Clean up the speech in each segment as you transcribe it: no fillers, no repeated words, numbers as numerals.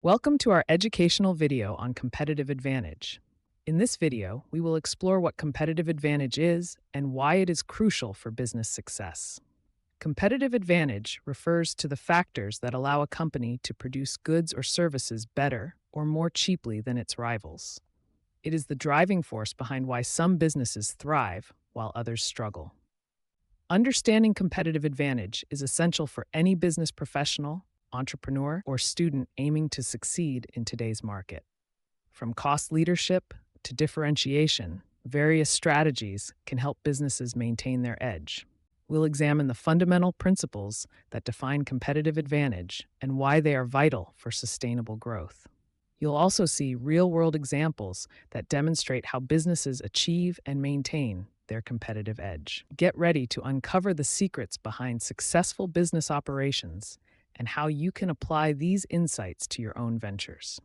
Welcome to our educational video on competitive advantage. In this video, we will explore what competitive advantage is and why it is crucial for business success. Competitive advantage refers to the factors that allow a company to produce goods or services better or more cheaply than its rivals. It is the driving force behind why some businesses thrive while others struggle. Understanding competitive advantage is essential for any business professional, entrepreneur, or student aiming to succeed in today's market. From cost leadership to differentiation, various strategies can help businesses maintain their edge. We'll examine the fundamental principles that define competitive advantage and why they are vital for sustainable growth. You'll also see real-world examples that demonstrate how businesses achieve and maintain their competitive edge. Get ready to uncover the secrets behind successful business operations and how you can apply these insights to your own ventures.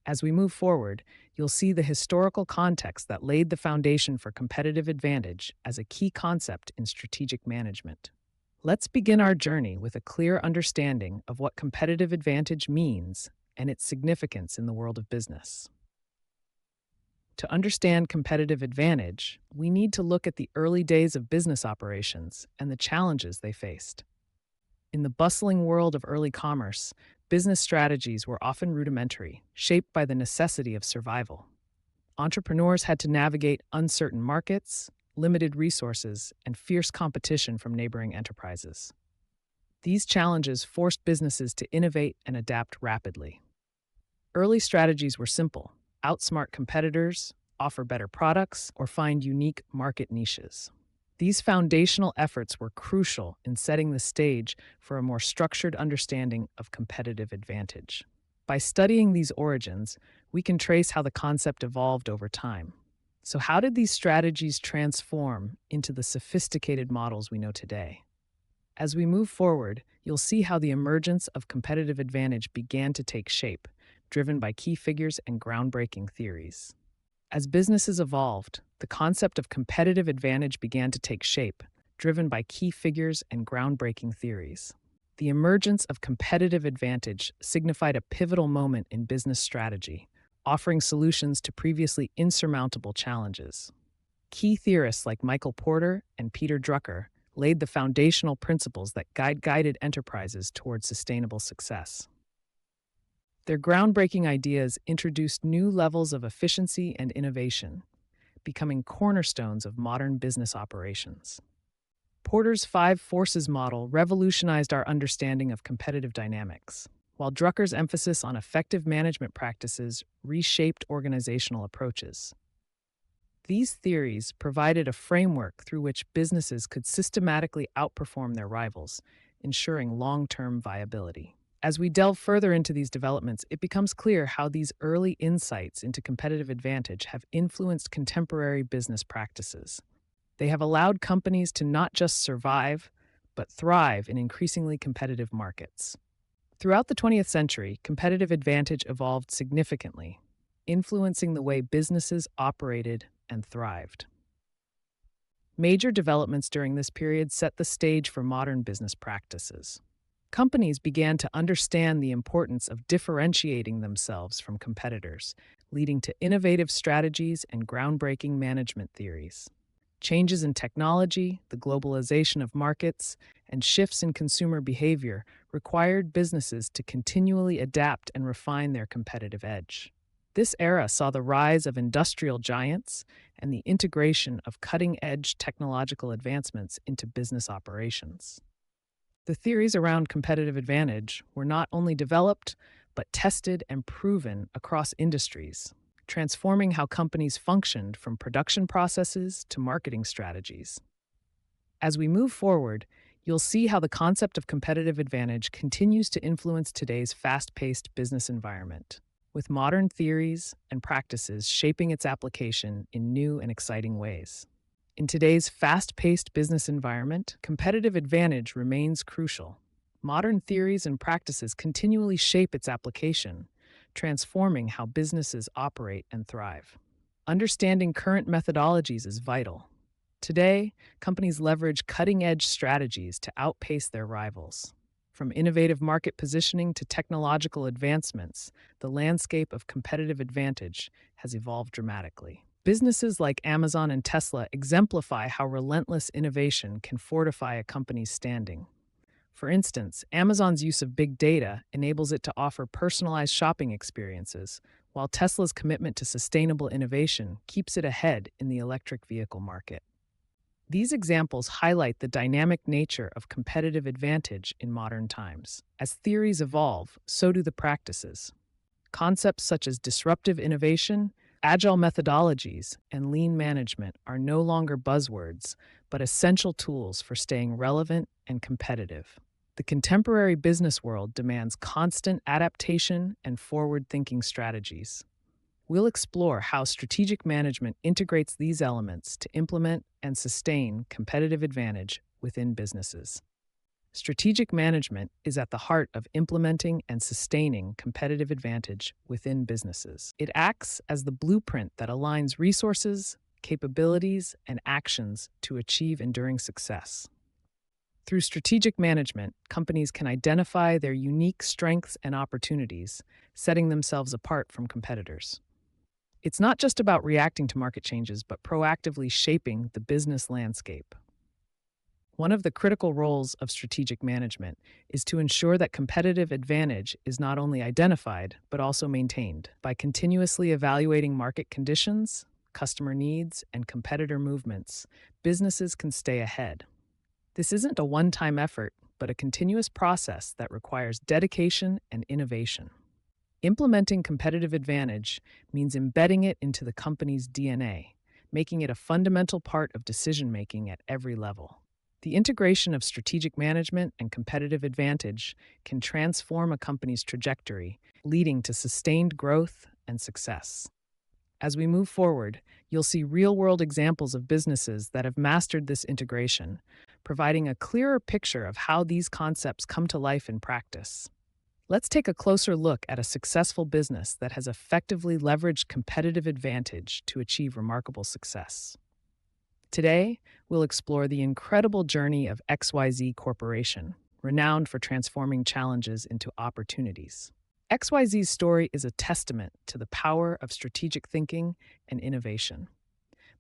As we move forward, you'll see the historical context that laid the foundation for competitive advantage as a key concept in strategic management. Let's begin our journey with a clear understanding of what competitive advantage means and its significance in the world of business. To understand competitive advantage, we need to look at the early days of business operations and the challenges they faced. In the bustling world of early commerce, business strategies were often rudimentary, shaped by the necessity of survival. Entrepreneurs had to navigate uncertain markets, limited resources, and fierce competition from neighboring enterprises. These challenges forced businesses to innovate and adapt rapidly. Early strategies were simple: outsmart competitors, offer better products, or find unique market niches. These foundational efforts were crucial in setting the stage for a more structured understanding of competitive advantage. By studying these origins, we can trace how the concept evolved over time. So, how did these strategies transform into the sophisticated models we know today? As we move forward, you'll see how the emergence of competitive advantage began to take shape, driven by key figures and groundbreaking theories. As businesses evolved, the concept of competitive advantage began to take shape, driven by key figures and groundbreaking theories. The emergence of competitive advantage signified a pivotal moment in business strategy, offering solutions to previously insurmountable challenges. Key theorists like Michael Porter and Peter Drucker laid the foundational principles that guided enterprises toward sustainable success. Their groundbreaking ideas introduced new levels of efficiency and innovation, becoming cornerstones of modern business operations. Porter's five forces model revolutionized our understanding of competitive dynamics, while Drucker's emphasis on effective management practices reshaped organizational approaches. These theories provided a framework through which businesses could systematically outperform their rivals, ensuring long-term viability. As we delve further into these developments, it becomes clear how these early insights into competitive advantage have influenced contemporary business practices. They have allowed companies to not just survive, but thrive in increasingly competitive markets. Throughout the 20th century, competitive advantage evolved significantly, influencing the way businesses operated and thrived. Major developments during this period set the stage for modern business practices. Companies began to understand the importance of differentiating themselves from competitors, leading to innovative strategies and groundbreaking management theories. Changes in technology, the globalization of markets, and shifts in consumer behavior required businesses to continually adapt and refine their competitive edge. This era saw the rise of industrial giants and the integration of cutting-edge technological advancements into business operations. The theories around competitive advantage were not only developed, but tested and proven across industries, transforming how companies functioned from production processes to marketing strategies. As we move forward, you'll see how the concept of competitive advantage continues to influence today's fast-paced business environment, with modern theories and practices shaping its application in new and exciting ways. In today's fast-paced business environment, competitive advantage remains crucial. Modern theories and practices continually shape its application, transforming how businesses operate and thrive. Understanding current methodologies is vital. Today, companies leverage cutting-edge strategies to outpace their rivals. From innovative market positioning to technological advancements, the landscape of competitive advantage has evolved dramatically. Businesses like Amazon and Tesla exemplify how relentless innovation can fortify a company's standing. For instance, Amazon's use of big data enables it to offer personalized shopping experiences, while Tesla's commitment to sustainable innovation keeps it ahead in the electric vehicle market. These examples highlight the dynamic nature of competitive advantage in modern times. As theories evolve, so do the practices. Concepts such as disruptive innovation, agile methodologies, and lean management are no longer buzzwords, but essential tools for staying relevant and competitive. The contemporary business world demands constant adaptation and forward-thinking strategies. We'll explore how strategic management integrates these elements to implement and sustain competitive advantage within businesses. Strategic management is at the heart of implementing and sustaining competitive advantage within businesses. It acts as the blueprint that aligns resources, capabilities, and actions to achieve enduring success. Through strategic management, companies can identify their unique strengths and opportunities, setting themselves apart from competitors. It's not just about reacting to market changes, but proactively shaping the business landscape. One of the critical roles of strategic management is to ensure that competitive advantage is not only identified, but also maintained. By continuously evaluating market conditions, customer needs, and competitor movements, businesses can stay ahead. This isn't a one-time effort, but a continuous process that requires dedication and innovation. Implementing competitive advantage means embedding it into the company's DNA, making it a fundamental part of decision-making at every level. The integration of strategic management and competitive advantage can transform a company's trajectory, leading to sustained growth and success. As we move forward, you'll see real-world examples of businesses that have mastered this integration, providing a clearer picture of how these concepts come to life in practice. Let's take a closer look at a successful business that has effectively leveraged competitive advantage to achieve remarkable success. Today, we'll explore the incredible journey of XYZ Corporation, renowned for transforming challenges into opportunities. XYZ's story is a testament to the power of strategic thinking and innovation.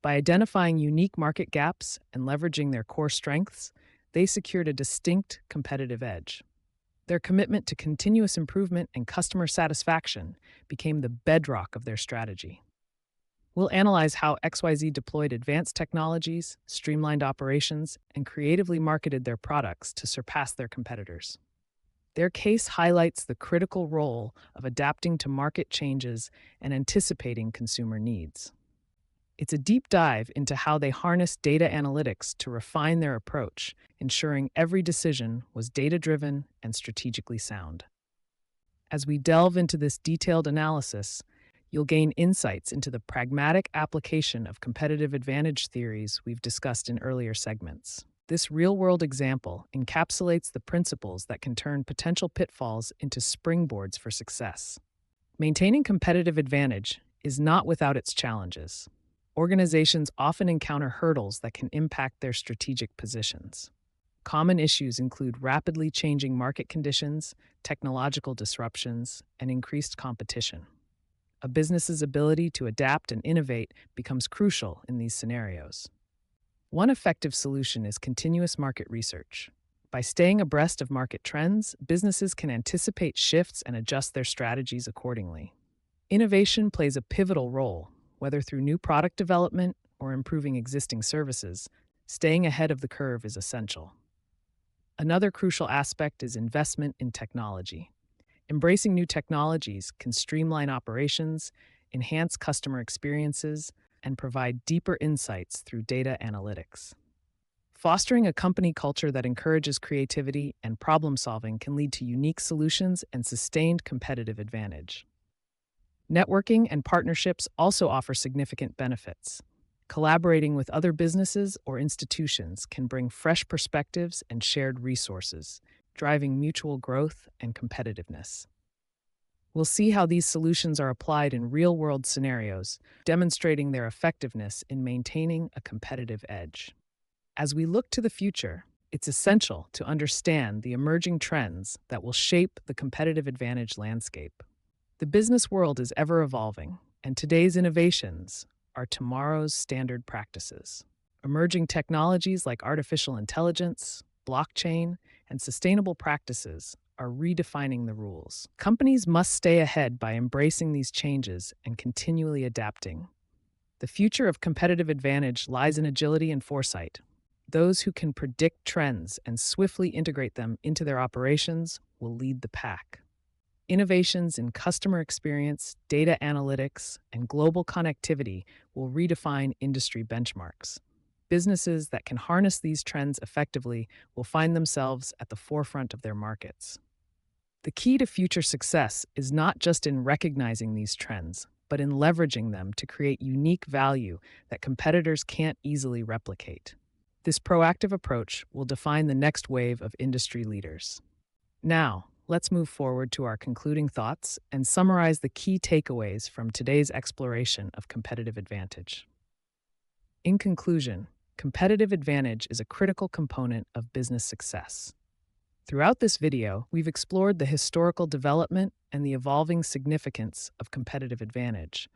By identifying unique market gaps and leveraging their core strengths, they secured a distinct competitive edge. Their commitment to continuous improvement and customer satisfaction became the bedrock of their strategy. We'll analyze how XYZ deployed advanced technologies, streamlined operations, and creatively marketed their products to surpass their competitors. Their case highlights the critical role of adapting to market changes and anticipating consumer needs. It's a deep dive into how they harnessed data analytics to refine their approach, ensuring every decision was data-driven and strategically sound. As we delve into this detailed analysis, you'll gain insights into the pragmatic application of competitive advantage theories we've discussed in earlier segments. This real-world example encapsulates the principles that can turn potential pitfalls into springboards for success. Maintaining competitive advantage is not without its challenges. Organizations often encounter hurdles that can impact their strategic positions. Common issues include rapidly changing market conditions, technological disruptions, and increased competition. A business's ability to adapt and innovate becomes crucial in these scenarios. One effective solution is continuous market research. By staying abreast of market trends, businesses can anticipate shifts and adjust their strategies accordingly. Innovation plays a pivotal role, whether through new product development or improving existing services. Staying ahead of the curve is essential. Another crucial aspect is investment in technology. Embracing new technologies can streamline operations, enhance customer experiences, and provide deeper insights through data analytics. Fostering a company culture that encourages creativity and problem-solving can lead to unique solutions and sustained competitive advantage. Networking and partnerships also offer significant benefits. Collaborating with other businesses or institutions can bring fresh perspectives and shared resources, driving mutual growth and competitiveness. We'll see how these solutions are applied in real-world scenarios, demonstrating their effectiveness in maintaining a competitive edge. As we look to the future, It's essential to understand the emerging trends that will shape the competitive advantage landscape. The business world is ever evolving, and today's innovations are tomorrow's standard practices. Emerging technologies like artificial intelligence, blockchain, and sustainable practices are redefining the rules. Companies must stay ahead by embracing these changes and continually adapting. The future of competitive advantage lies in agility and foresight. Those who can predict trends and swiftly integrate them into their operations will lead the pack. Innovations in customer experience, data analytics, and global connectivity will redefine industry benchmarks. Businesses that can harness these trends effectively will find themselves at the forefront of their markets. The key to future success is not just in recognizing these trends, but in leveraging them to create unique value that competitors can't easily replicate. This proactive approach will define the next wave of industry leaders. Now, let's move forward to our concluding thoughts and summarize the key takeaways from today's exploration of competitive advantage. In conclusion, competitive advantage is a critical component of business success. Throughout this video, we've explored the historical development and the evolving significance of competitive advantage.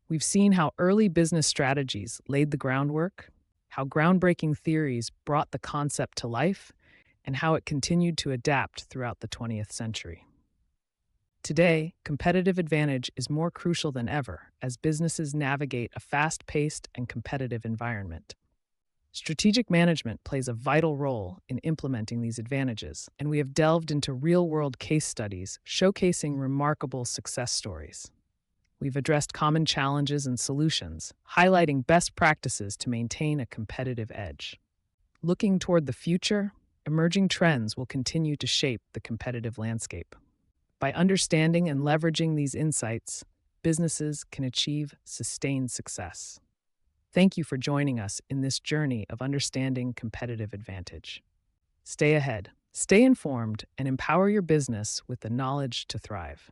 We've seen how early business strategies laid the groundwork, how groundbreaking theories brought the concept to life, and how it continued to adapt throughout the 20th century. Today, competitive advantage is more crucial than ever as businesses navigate a fast-paced and competitive environment. Strategic management plays a vital role in implementing these advantages, and we have delved into real-world case studies showcasing remarkable success stories. We've addressed common challenges and solutions, highlighting best practices to maintain a competitive edge. Looking toward the future, emerging trends will continue to shape the competitive landscape. By understanding and leveraging these insights, businesses can achieve sustained success. Thank you for joining us in this journey of understanding competitive advantage. Stay ahead, stay informed, and empower your business with the knowledge to thrive.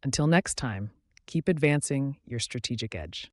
Until next time, keep advancing your strategic edge.